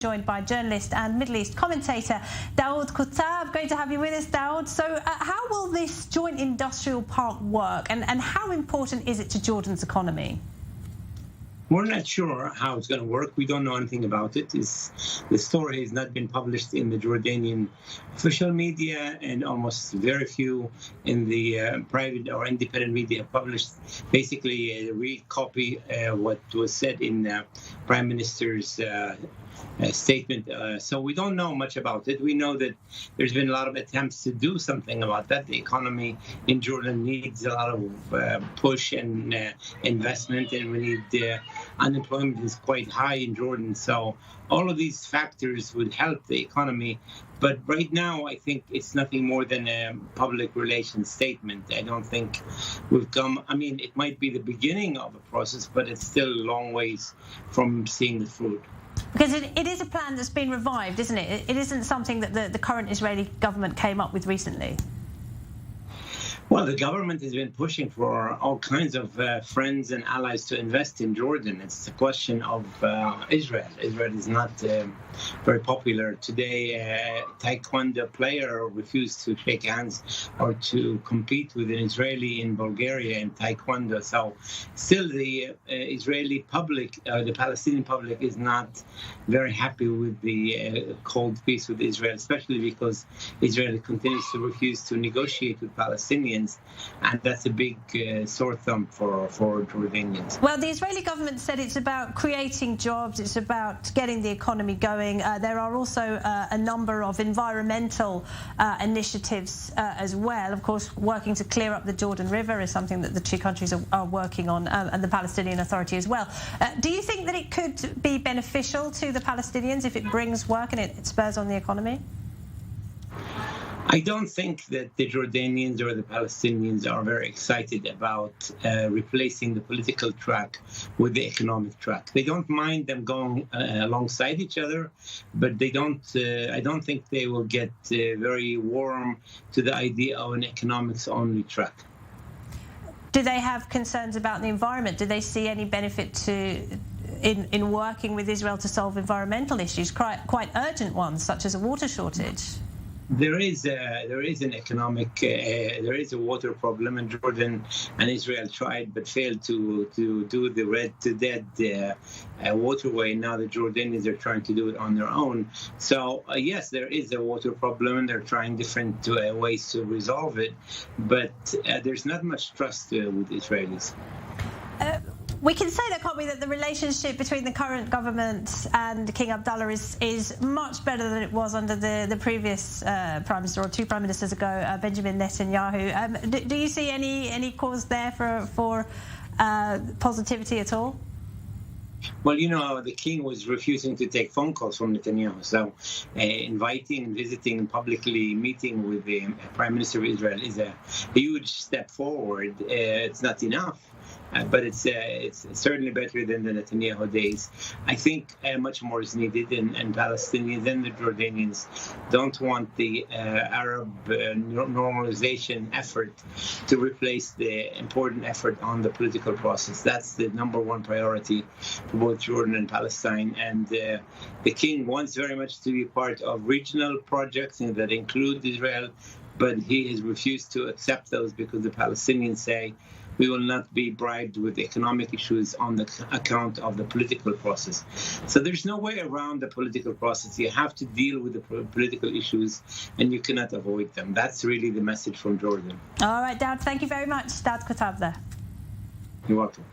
Joined by journalist and Middle East commentator Dawood Kutab. Great to have you with us, Dawood. So how will this joint industrial park work and how important is it to Jordan's economy? We're not sure how it's going to work. We don't know anything about it. The story has not been published in the Jordanian official media, and almost very few in the private or independent media published basically a real copy what was said in Prime Minister's statement. So we don't know much about it. We know that there's been a lot of attempts to do something about that. The economy in Jordan needs a lot of push and investment, and we need unemployment is quite high in Jordan. So all of these factors would help the economy. But right now, I think it's nothing more than a public relations statement. I don't think we've come. I mean, it might be the beginning of a process, but it's still a long ways from seeing the fruit. Because it is a plan that's been revived, isn't it? It isn't something that the current Israeli government came up with recently. Well, the government has been pushing for all kinds of friends and allies to invest in Jordan. It's a question of Israel. Israel is not very popular. Today, a taekwondo player refused to shake hands or to compete with an Israeli in Bulgaria in taekwondo. So still the Israeli public, the Palestinian public is not very happy with the cold peace with Israel, especially because Israel continues to refuse to negotiate with Palestinians. And that's a big sore thumb for Jordanians. Well, the Israeli government said it's about creating jobs, it's about getting the economy going. There are also a number of environmental initiatives as well. Of course, working to clear up the Jordan River is something that the two countries are working on, and the Palestinian Authority as well. Do you think that it could be beneficial to the Palestinians if it brings work and it spurs on the economy? I don't think that the Jordanians or the Palestinians are very excited about replacing the political track with the economic track. They don't mind them going alongside each other, but they don't. I don't think they will get very warm to the idea of an economics-only track. Do they have concerns about the environment? Do they see any benefit in working with Israel to solve environmental issues, quite urgent ones, such as a water shortage? There is an economic, there is a water problem, and Jordan and Israel tried but failed to do the red to dead waterway. Now the Jordanians are trying to do it on their own. So yes, there is a water problem, and they're trying different ways to resolve it. But there's not much trust with Israelis. We can say that, can't we, that the relationship between the current government and King Abdullah is much better than it was under the previous Prime Minister, or two Prime Ministers ago, Benjamin Netanyahu. Do you see any cause there for positivity at all? Well, you know, the king was refusing to take phone calls from Netanyahu. So inviting and visiting and publicly meeting with the Prime Minister of Israel is a huge step forward. It's not enough. But it's certainly better than the Netanyahu days. I think much more is needed, and Palestinians and the Jordanians don't want the Arab normalization effort to replace the important effort on the political process. That's the number one priority for both Jordan and Palestine. And the king wants very much to be part of regional projects that include Israel, but he has refused to accept those because the Palestinians say, we will not be bribed with economic issues on the account of the political process. So there's no way around the political process. You have to deal with the political issues, and you cannot avoid them. That's really the message from Jordan. All right, Dawood, thank you very much. Dawood Kutab there. You're welcome.